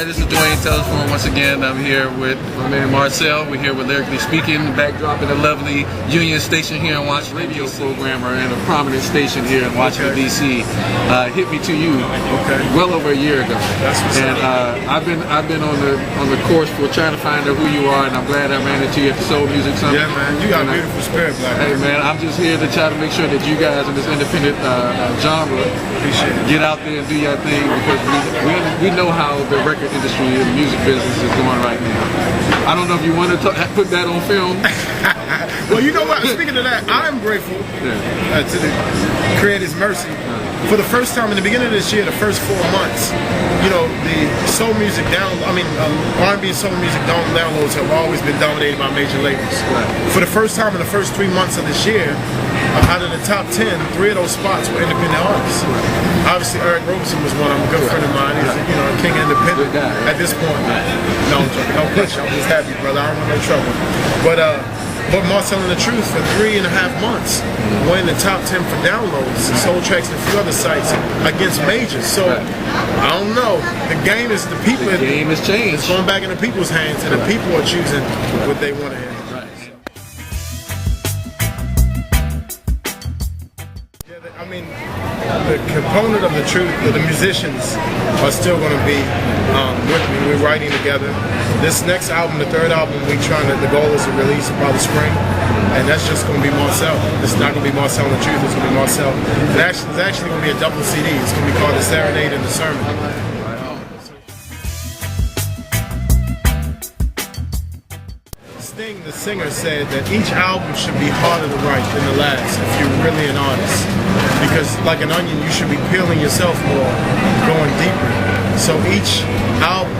Alright, this is Dwayne Telephone once again. I'm here with my man Marcel. We're here with Lyrically Speaking, backdrop in the lovely Union Station here in Washington, radio programmer and a prominent station here in Washington, D.C. Hit me to you well over a year ago. And I've been on the course for trying to find out who you are, and I'm glad I ran into you at the Soul Music Summit. Yeah, man, you got a beautiful spirit, Black. Hey, man, I'm just here to try to make sure that you guys in this independent genre get out there and do your thing, because we know how the record industry and the music business is going right now. I don't know if you want to put that on film. Well, you know what? Speaking of that, I'm grateful to the Creator's mercy. For the first time in the beginning of this year, the first 4 months, you know, the soul music R&B and soul music downloads have always been dominated by major labels. For the first time in the first 3 months of this year, out of the top 10, 3 of those spots were independent artists. Obviously, Eric Roberson was one. I'm a good friend of mine. He's a king independent at this point. No, I'm joking. No pressure. I'm just happy, brother. I don't want no trouble. But Marcelin the Truth for 3.5 months were in the top 10 for downloads, Soul Tracks and a few other sites against majors. So I don't know. The game is the people. The game has changed. It's going back into people's hands, and the people are choosing what they want to hear. I mean, the component of the truth, the musicians are still going to be with me. We're writing together. This next album, the third album, the goal is to release by the spring, and that's just going to be Marcel. It's not going to be Marcel and the Truth, it's going to be Marcel. It's actually going to be a double CD. It's going to be called The Serenade and The Sermon. Sting, the singer, said that each album should be harder to write than the last if you're really an artist. Because like an onion, you should be peeling yourself more, going deeper. So each album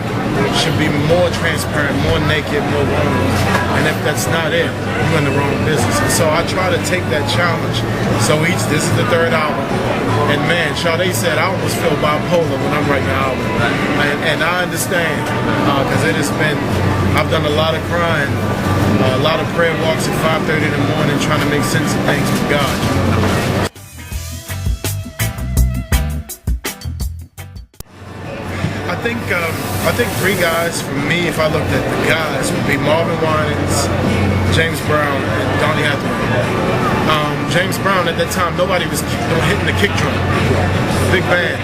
should be more transparent, more naked, more vulnerable. And if that's not it, you're in the wrong business. And so I try to take that challenge. So this is the third album. And man, Sade said I almost feel bipolar when I'm writing an album. And I understand, because I've done a lot of crying, a lot of prayer walks at 5:30 in the morning trying to make sense of things with God. I think 3 guys for me, if I looked at the guys, would be Marvin Winans, James Brown, and Donny Hathaway. James Brown, at that time, nobody was hitting the kick drum. Big band.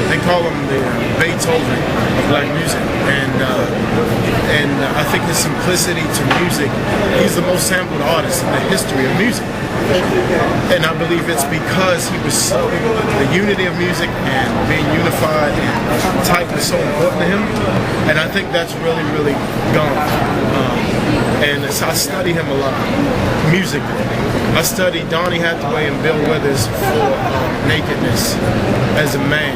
They call him the Beethoven of black music. And I think his simplicity to music, he's the most sampled artist in the history of music. And I believe it's because he was the unity of music and being unified and type was so important to him. And I think that's really, really gone. And I study him a lot, musically. I studied Donny Hathaway and Bill Withers for nakedness as a man.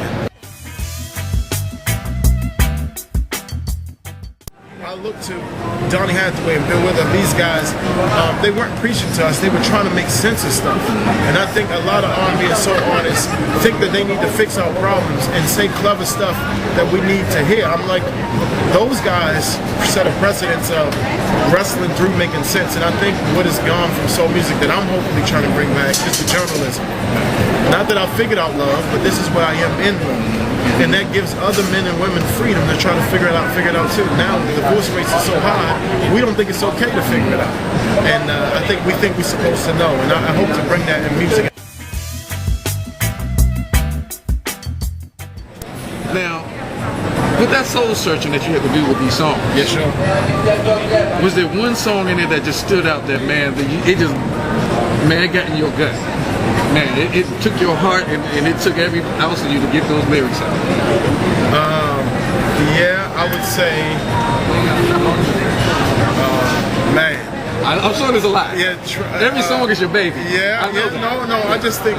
I look to Donny Hathaway and Bill Withers, these guys, they weren't preaching to us, they were trying to make sense of stuff. And I think a lot of R&B and soul artists think that they need to fix our problems and say clever stuff that we need to hear. I'm like, those guys set a precedence of wrestling through making sense. And I think what is gone from soul music that I'm hopefully trying to bring back is the journalism. Not that I figured out love, but this is where I am in love. And that gives other men and women freedom to try to figure it out too. Now the divorce rates are so high, we don't think it's okay to figure it out. And I think we're supposed to know. And I hope to bring that in music. Now, with that soul searching that you had to do with these songs, yeah, sure. Was there one song in there that just stood out that, man, it got in your gut? Man, it took your heart and it took every ounce of you to get those lyrics out. Yeah, I would say, man. I'm sure there's a lot. Yeah, every song is your baby. Yeah, no. I just think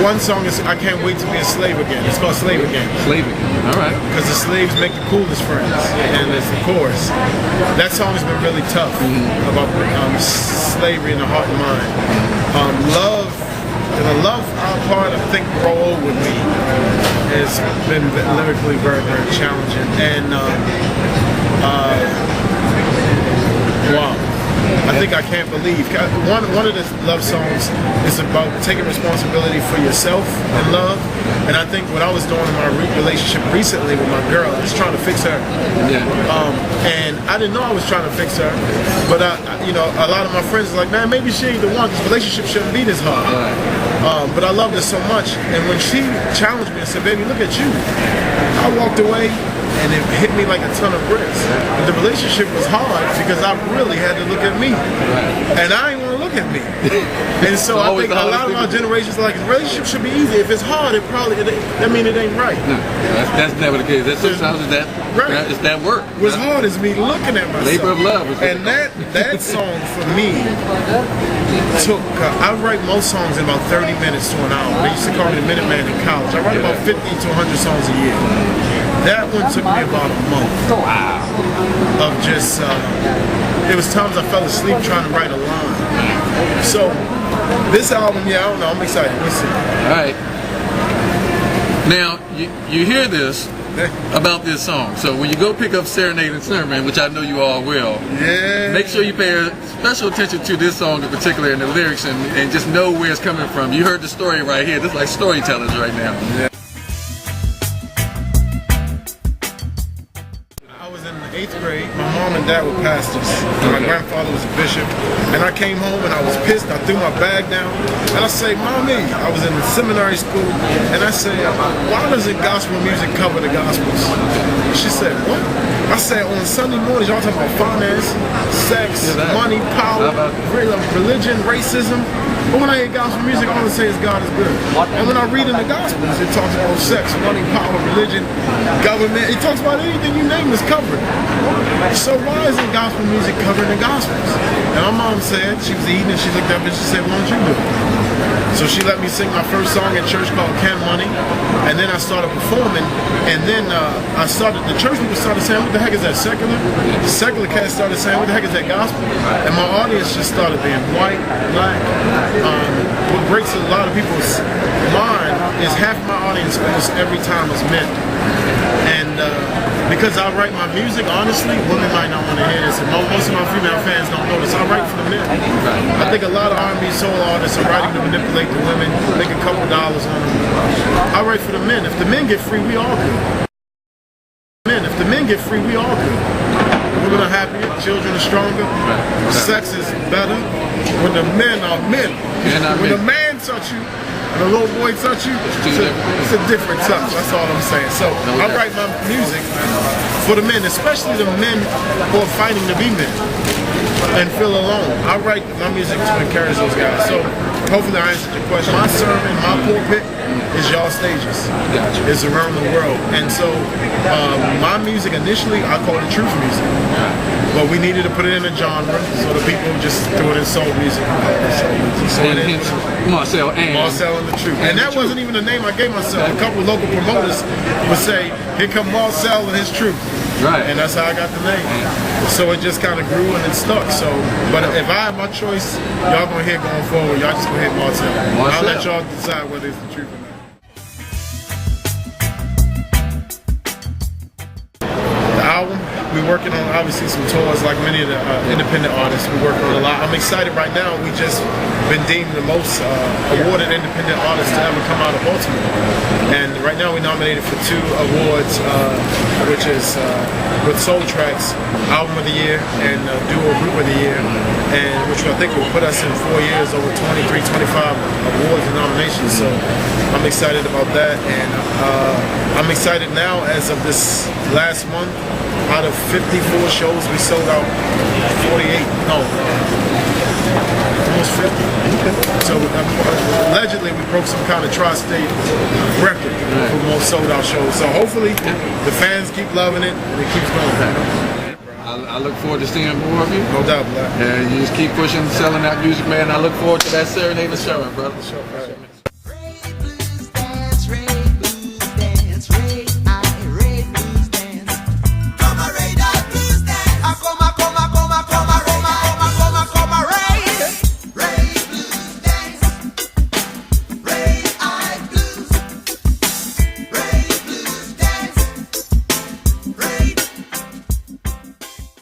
one song is I Can't Wait to Be a Slave Again. It's called Slave Again. Slave Again, all right. Because the slaves make the coolest friends. And it's the chorus. That song has been really tough about slavery in the heart and mind. The love part, I think, Grow Old With Me has been lyrically very, very challenging. And wow. I think I Can't Believe. One of the love songs is about taking responsibility for yourself and love. And I think what I was doing in my relationship recently with my girl is trying to fix her. Yeah. And I didn't know I was trying to fix her, but you know, a lot of my friends are like, man, maybe she ain't the one. This relationship shouldn't be this hard. Right. But I loved her so much, and when she challenged me and said, baby, look at you, I walked away and it hit me like a ton of bricks. But the relationship was hard because I really had to look at me. Right. And I didn't want to look at me. And so I think a lot of our generations are like, relationship should be easy. If it's hard, that means it ain't right. No, that's never the case. Sometimes it's that work. What's hard is me looking at myself. Labor of love. And that song for me took, I write most songs in about 30 minutes to an hour. They used to call me the Minuteman in college. I write about 50 to 100 songs a year. That one took me about a month of just, there was times I fell asleep trying to write a line. So, this album, yeah, I don't know, I'm excited. We'll see. All right. Now, you hear this about this song. So when you go pick up Serenade and Sermon, which I know you all will, make sure you pay special attention to this song in particular and the lyrics and just know where it's coming from. You heard the story right here. This is like storytellers right now. Yeah. I was in the 8th grade. My mom and dad were pastors. My grandfather was a bishop. And I came home and I was pissed. I threw my bag down. And I say, Mommy, I was in seminary school. And I said, why doesn't gospel music cover the gospels? She said, what? I said, on Sunday mornings, y'all talking about finance, sex, money, power, religion, racism. But when I hear gospel music, all I say is God is good. And when I read in the Gospels, it talks about sex, money, power, religion, government. It talks about anything you name is covered. So why isn't gospel music covering the Gospels? And my mom said, she was eating and she looked up and she said, why don't you do it? So she let me sing my first song in church called Can Money. And then I started performing. And then the church people started saying, what the heck is that, secular? The secular cats started saying, what the heck is that gospel? And my audience just started being white, black. What breaks a lot of people's mind is half my audience almost every time is men. And because I write my music, honestly, women might not want to hear this. And most of my female fans don't know this. I write for the men. I think a lot of R&B soul artists are writing to manipulate the women, make a couple dollars on them. I write for the men. If the men get free, we all good. If the men get free, we all good. Women are happier, children are stronger, sex is better when the men are men. When a man touch you and a little boy touch you, it's a different touch. That's all I'm saying. So I write my music for the men, especially the men who are fighting to be men and feel alone. I write my music to encourage those guys. So hopefully I answered your question. My sermon, my pulpit is y'all stages. It's around the world. And so my music initially, I called it truth music. But we needed to put it in a genre, so the people just threw it in soul music. Marcel and the Truth. And that wasn't even the name I gave myself. A couple of local promoters would say, here come Marcel and his truth. Right. And that's how I got the name. So it just kind of grew and it stuck. So, but if I had my choice, y'all gonna hear going forward, y'all just gonna hit Marcel. I'll let y'all decide whether it's the truth or not. The album, we're working on obviously some tours like many of the independent artists. We're working on a lot. I'm excited right now. We just been deemed the most awarded independent artist to ever come out of Baltimore. And right now we're nominated for 2 awards, which is with Soul Tracks, Album of the Year and Duo Group of the Year, and which I think will put us in 4 years over 23, 25 awards and nominations. So I'm excited about that, and I'm excited now as of this last month. Out of 54 shows, we sold out 48, almost 50. So allegedly we broke some kind of tri-state record for most sold out shows. So hopefully the fans keep loving it and it keeps going. I look forward to seeing more of you. No doubt, Black. And you just keep pushing, selling that music, man. I look forward to that Serenade and Sermon, brother.